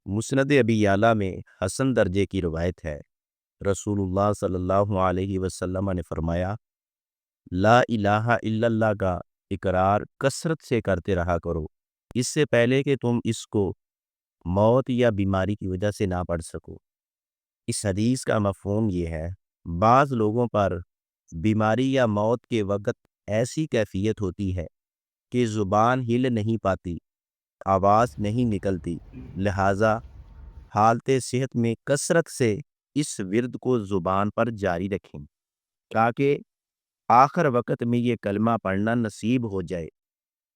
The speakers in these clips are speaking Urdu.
مسند ابی یعلا میں حسن درجے کی روایت ہے۔ رسول اللہ صلی اللہ علیہ وسلم نے فرمایا، لا الہ الا اللہ کا اقرار کثرت سے کرتے رہا کرو، اس سے پہلے کہ تم اس کو موت یا بیماری کی وجہ سے نہ پڑھ سکو۔ اس حدیث کا مفہوم یہ ہے، بعض لوگوں پر بیماری یا موت کے وقت ایسی کیفیت ہوتی ہے کہ زبان ہل نہیں پاتی، آواز نہیں نکلتی، لہٰذا حالت صحت میں کثرت سے اس ورد کو زبان پر جاری رکھیں تاکہ آخر وقت میں یہ کلمہ پڑھنا نصیب ہو جائے۔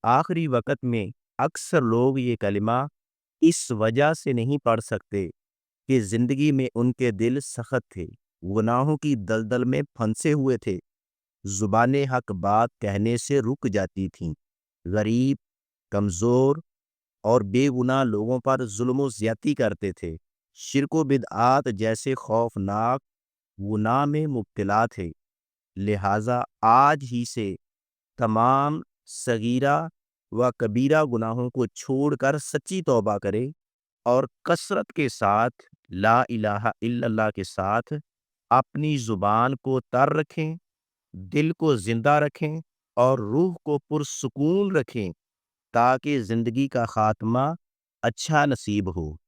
آخری وقت میں اکثر لوگ یہ کلمہ اس وجہ سے نہیں پڑھ سکتے کہ زندگی میں ان کے دل سخت تھے، گناہوں کی دلدل میں پھنسے ہوئے تھے، زبانیں حق بات کہنے سے رک جاتی تھیں، غریب، کمزور اور بے گناہ لوگوں پر ظلم و زیادتی کرتے تھے، شرک و بدعات جیسے خوفناک گناہ میں مبتلا تھے۔ لہٰذا آج ہی سے تمام صغیرہ و کبیرہ گناہوں کو چھوڑ کر سچی توبہ کرے اور کثرت کے ساتھ لا الہ الا اللہ کے ساتھ اپنی زبان کو تر رکھیں، دل کو زندہ رکھیں اور روح کو پرسکون رکھیں تاکہ زندگی کا خاتمہ اچھا نصیب ہو۔